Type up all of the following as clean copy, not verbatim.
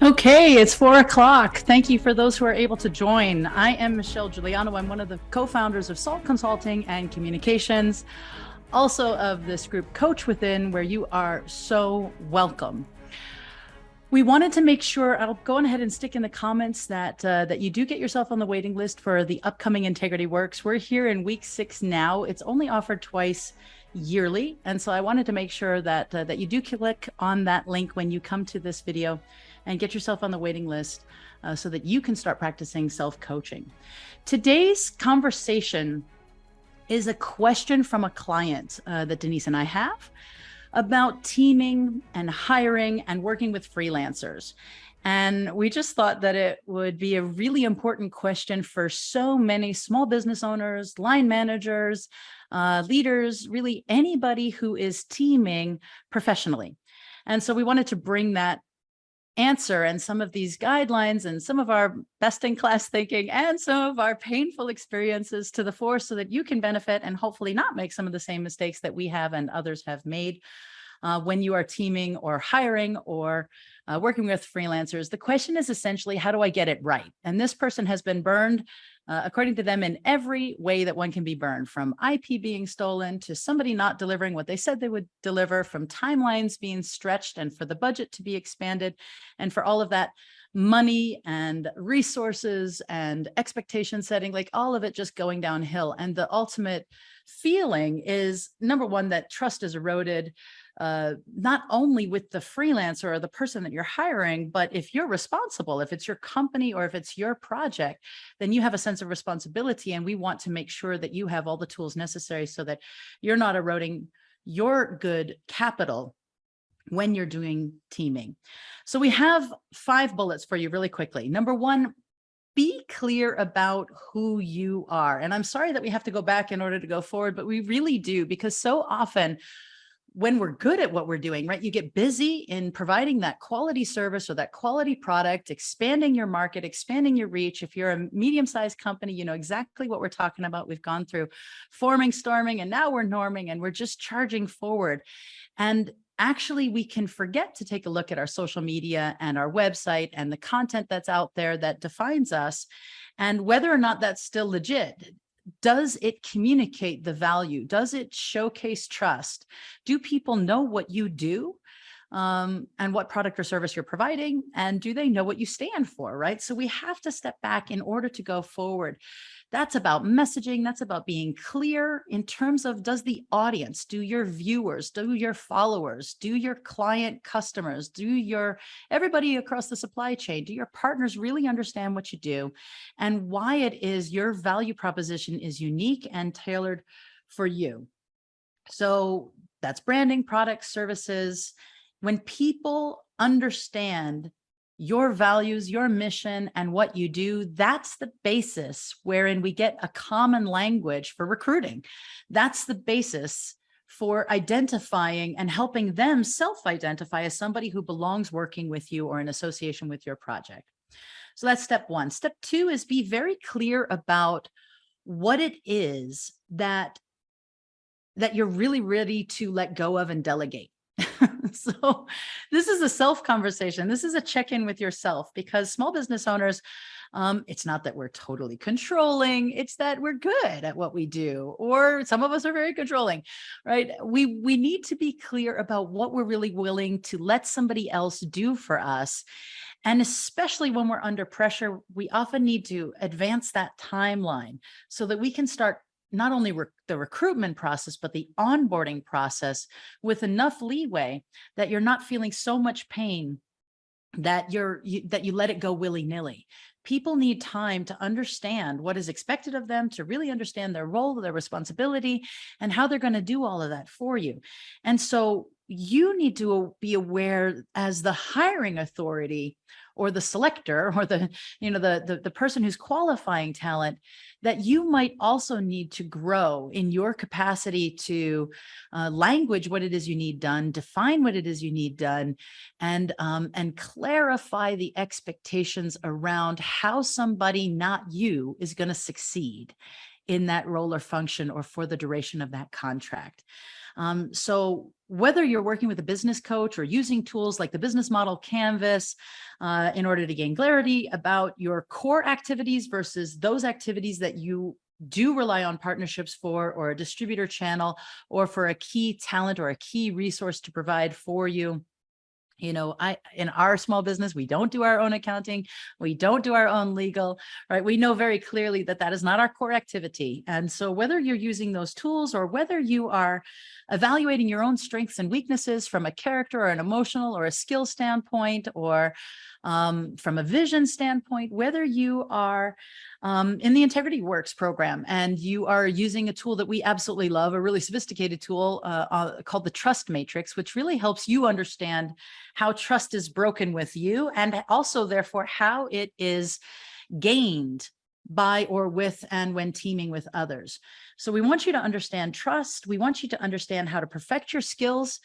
Okay, it's 4 o'clock. Thank you for those who are able to join. I am Michelle Guiliano. I'm one of the co-founders of SALT Consulting and Communications, also of this group Coach Within, where you are so welcome. We wanted to make sure, I'll go ahead and stick in the comments that you do get yourself on the waiting list for the upcoming Integrity Works. We're here in week 6 now. It's only offered twice yearly. And so I wanted to make sure that you do click on that link when you come to this video and get yourself on the waiting list so that you can start practicing self-coaching. Today's conversation is a question from a client that Denise and I have about teaming and hiring and working with freelancers. And we just thought that it would be a really important question for so many small business owners, line managers, leaders, really anybody who is teaming professionally. And so we wanted to bring that answer and some of these guidelines and some of our best in class thinking and some of our painful experiences to the fore so that you can benefit and hopefully not make some of the same mistakes that we have and others have made when you are teaming or hiring or working with freelancers. The question is essentially, how do I get it right? And this person has been burned, according to them, in every way that one can be burned, from IP being stolen to somebody not delivering what they said they would deliver, from timelines being stretched and for the budget to be expanded, and for all of that money and resources and expectation setting, like all of it just going downhill. And the ultimate feeling is, number one, that trust is eroded, not only with the freelancer or the person that you're hiring, but if you're responsible, if it's your company or if it's your project, then you have a sense of responsibility. And we want to make sure that you have all the tools necessary so that you're not eroding your good capital when you're doing teaming. So we have 5 bullets for you really quickly. Number 1, be clear about who you are. And I'm sorry that we have to go back in order to go forward, but we really do, because so often when we're good at what we're doing, right, you get busy in providing that quality service or that quality product, expanding your market, expanding your reach. If you're a medium-sized company, you know exactly what we're talking about. We've gone through forming, storming, and now we're norming, and we're just charging forward. And actually, we can forget to take a look at our social media and our website and the content that's out there that defines us, and whether or not that's still legit. Does it communicate the value? Does it showcase trust? Do people know what you do and what product or service you're providing? And do they know what you stand for, right? So we have to step back in order to go forward. That's about messaging. That's about being clear in terms of, does the audience, do your viewers, do your followers, do your client customers, do your everybody across the supply chain, do your partners really understand what you do and why it is your value proposition is unique and tailored for you? So that's branding, products, services. When people understand your values, your mission, and what you do, that's the basis wherein we get a common language for recruiting. That's the basis for identifying and helping them self-identify as somebody who belongs working with you or in association with your project. So that's step 1. Step 2 is be very clear about what it is that you're really ready to let go of and delegate. So this is a self conversation. This is a check-in with yourself, because small business owners, it's not that we're totally controlling, it's that we're good at what we do, or some of us are very controlling, right? We need to be clear about what we're really willing to let somebody else do for us. And especially when we're under pressure, we often need to advance that timeline so that we can start not only the recruitment process, but the onboarding process with enough leeway that you're not feeling so much pain that you let it go willy-nilly. People need time to understand what is expected of them, to really understand their role, their responsibility, and how they're going to do all of that for you. And so you need to be aware, as the hiring authority or the selector or the person who's qualifying talent, that you might also need to grow in your capacity to language what it is you need done, define what it is you need done, and clarify the expectations around how somebody, not you, is going to succeed in that role or function or for the duration of that contract. So whether you're working with a business coach or using tools like the business model canvas in order to gain clarity about your core activities versus those activities that you do rely on partnerships for, or a distributor channel, or for a key talent or a key resource to provide for you. You know, in our small business, we don't do our own accounting. We don't do our own legal, right? We know very clearly that that is not our core activity. And so whether you're using those tools or whether you are evaluating your own strengths and weaknesses from a character or an emotional or a skill standpoint, or from a vision standpoint, whether you are in the Integrity Works program and you are using a tool that we absolutely love, a really sophisticated tool called the Trust Matrix, which really helps you understand how trust is broken with you, and also therefore how it is gained by or with and when teaming with others. So we want you to understand trust. We want you to understand how to perfect your skills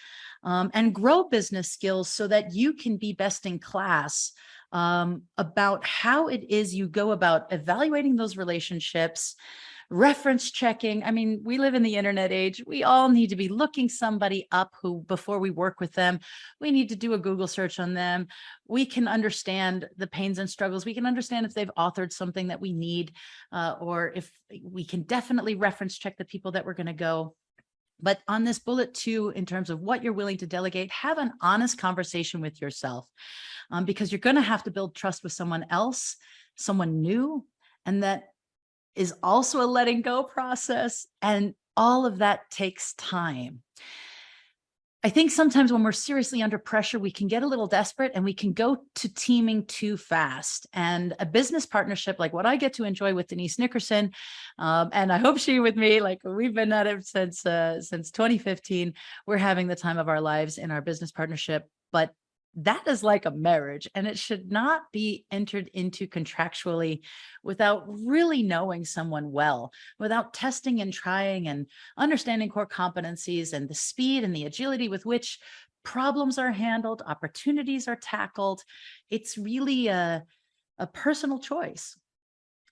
and grow business skills so that you can be best in class about how it is you go about evaluating those relationships, reference checking. I mean, we live in the internet age. We all need to be looking somebody up who, before we work with them, we need to do a Google search on them. We can understand the pains and struggles. We can understand if they've authored something that we need, or if we can definitely reference check the people that we're going to go. But on this bullet 2, in terms of what you're willing to delegate, have an honest conversation with yourself, because you're going to have to build trust with someone else, someone new, and that is also a letting go process. And all of that takes time. I think sometimes when we're seriously under pressure, we can get a little desperate and we can go to teaming too fast. And a business partnership like what I get to enjoy with Denise Nickerson, and I hope she with me, like we've been at it since 2015, we're having the time of our lives in our business partnership. But that is like a marriage, and it should not be entered into contractually without really knowing someone well, without testing and trying and understanding core competencies and the speed and the agility with which problems are handled, opportunities are tackled. It's really a personal choice.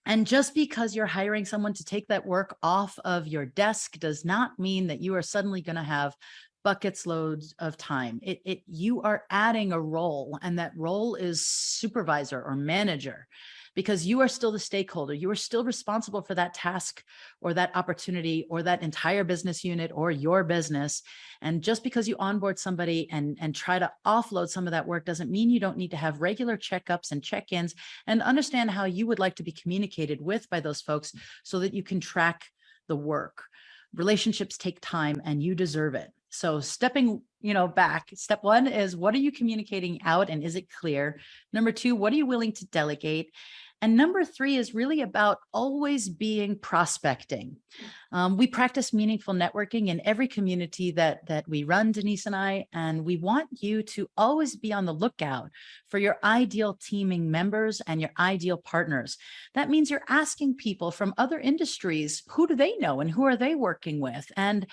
And just because you're hiring someone to take that work off of your desk does not mean that you are suddenly going to have buckets loads of time. You are adding a role, and that role is supervisor or manager, because you are still the stakeholder. You are still responsible for that task or that opportunity or that entire business unit or your business. And just because you onboard somebody and try to offload some of that work doesn't mean you don't need to have regular checkups and check-ins and understand how you would like to be communicated with by those folks so that you can track the work. Relationships take time and you deserve it. So stepping, back, step 1 is, what are you communicating out and is it clear? Number 2, what are you willing to delegate? And number 3 is really about always being prospecting. We practice meaningful networking in every community that we run, Denise and I, and we want you to always be on the lookout for your ideal teaming members and your ideal partners. That means you're asking people from other industries, who do they know and who are they working with? And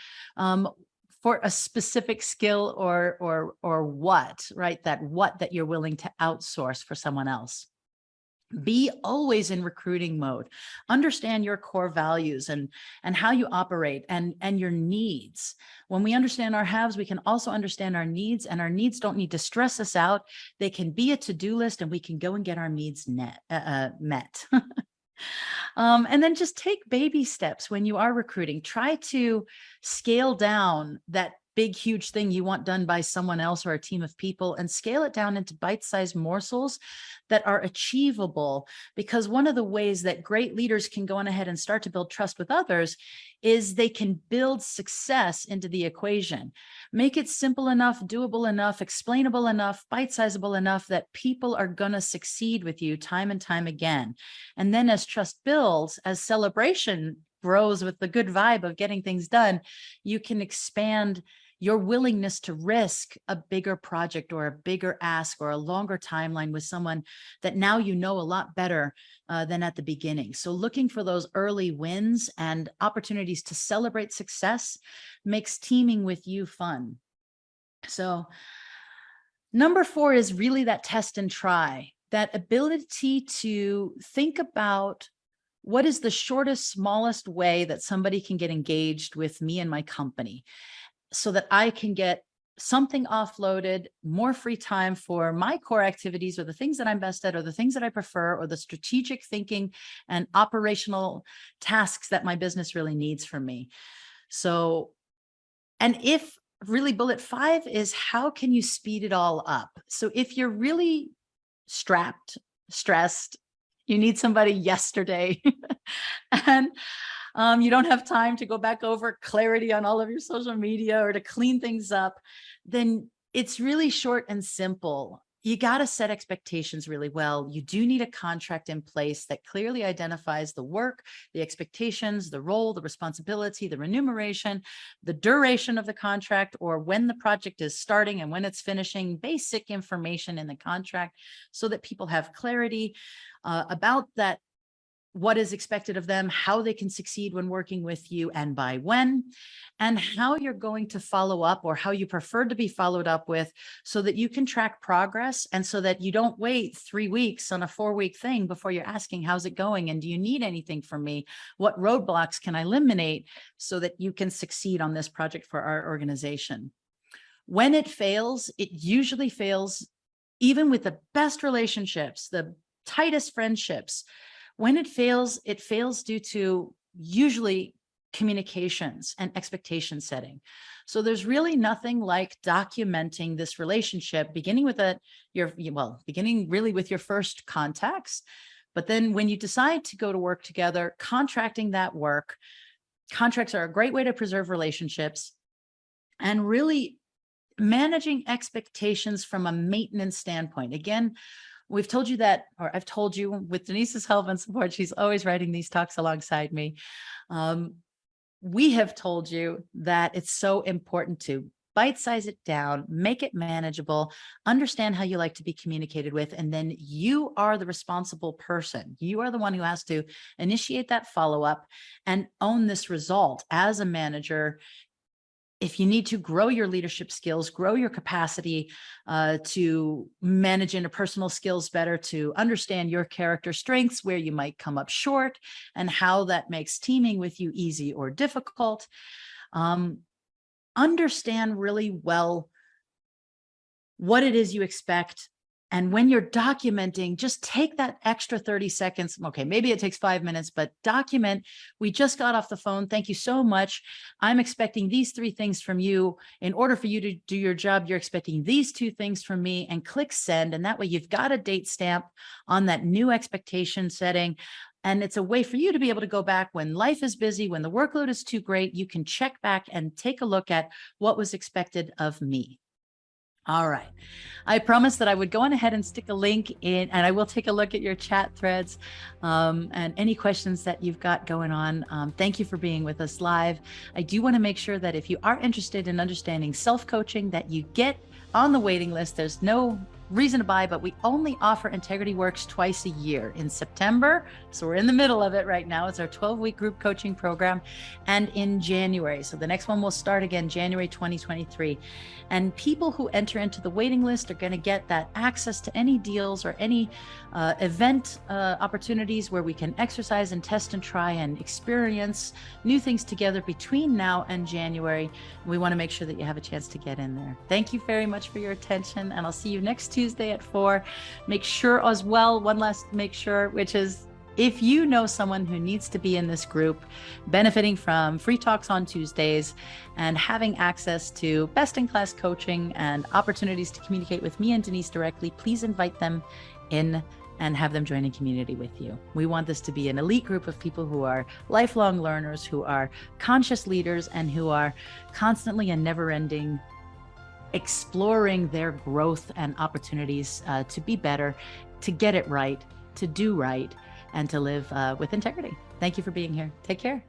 for a specific skill or what, right? That you're willing to outsource for someone else. Be always in recruiting mode. Understand your core values and how you operate and your needs. When we understand our haves, we can also understand our needs, and our needs don't need to stress us out. They can be a to-do list, and we can go and get our needs met. And then just take baby steps when you are recruiting. Try to scale down that big, huge thing you want done by someone else or a team of people, and scale it down into bite-sized morsels that are achievable. Because one of the ways that great leaders can go on ahead and start to build trust with others is they can build success into the equation. Make it simple enough, doable enough, explainable enough, bite-sizable enough that people are going to succeed with you time and time again. And then as trust builds, as celebration grows with the good vibe of getting things done, you can expand your willingness to risk a bigger project or a bigger ask or a longer timeline with someone that now you know a lot better than at the beginning. So looking for those early wins and opportunities to celebrate success makes teaming with you fun. So number 4 is really that test and try, that ability to think about what is the shortest, smallest way that somebody can get engaged with me and my company so that I can get something offloaded, more free time for my core activities or the things that I'm best at or the things that I prefer or the strategic thinking and operational tasks that my business really needs from me. So, and if really bullet 5 is how can you speed it all up? So if you're really strapped, stressed, you need somebody yesterday and you don't have time to go back over clarity on all of your social media or to clean things up, then it's really short and simple. You got to set expectations really well. You do need a contract in place that clearly identifies the work, the expectations, the role, the responsibility, the remuneration, the duration of the contract, or when the project is starting and when it's finishing, basic information in the contract so that people have clarity about that, what is expected of them, how they can succeed when working with you and by when, and how you're going to follow up or how you prefer to be followed up with so that you can track progress and so that you don't wait 3 weeks on a 4-week thing before you're asking, how's it going? And do you need anything from me? What roadblocks can I eliminate so that you can succeed on this project for our organization? When it fails, it usually fails even with the best relationships, the tightest friendships. When it fails due to usually communications and expectation setting. So there's really nothing like documenting this relationship, beginning with beginning really with your first contacts. But then when you decide to go to work together, contracting that work, contracts are a great way to preserve relationships and really managing expectations from a maintenance standpoint. Again, we've told you that, or I've told you with Denise's help and support, she's always writing these talks alongside me. We have told you that it's so important to bite-size it down, make it manageable, understand how you like to be communicated with, and then you are the responsible person. You are the one who has to initiate that follow-up and own this result as a manager. If you need to grow your leadership skills, grow your capacity to manage interpersonal skills better, to understand your character strengths, where you might come up short, and how that makes teaming with you easy or difficult. Understand really well what it is you expect. And when you're documenting, just take that extra 30 seconds. Okay, maybe it takes 5 minutes, but document. We just got off the phone. Thank you so much. I'm expecting these 3 things from you. In order for you to do your job, you're expecting these 2 things from me, and click send. And that way you've got a date stamp on that new expectation setting. And it's a way for you to be able to go back when life is busy, when the workload is too great, you can check back and take a look at what was expected of me. All right. I promised that I would go on ahead and stick a link in, and I will take a look at your chat threads and any questions that you've got going on. Thank you for being with us live. I do want to make sure that if you are interested in understanding self-coaching, that you get on the waiting list. There's no reason to buy, but we only offer Integrity Works twice a year in September. So we're in the middle of it right now. It's our 12-week group coaching program, and in January. So the next one will start again, January 2023. And people who enter into the waiting list are going to get that access to any deals or any event opportunities where we can exercise and test and try and experience new things together between now and January. We want to make sure that you have a chance to get in there. Thank you very much for your attention, and I'll see you next Tuesday at 4. Make sure as well, one last make sure, which is if you know someone who needs to be in this group, benefiting from free talks on Tuesdays and having access to best-in-class coaching and opportunities to communicate with me and Denise directly, please invite them in and have them join a community with you. We want this to be an elite group of people who are lifelong learners, who are conscious leaders, and who are constantly and never-ending exploring their growth and opportunities to be better, to get it right, to do right, and to live with integrity. Thank you for being here. Take care.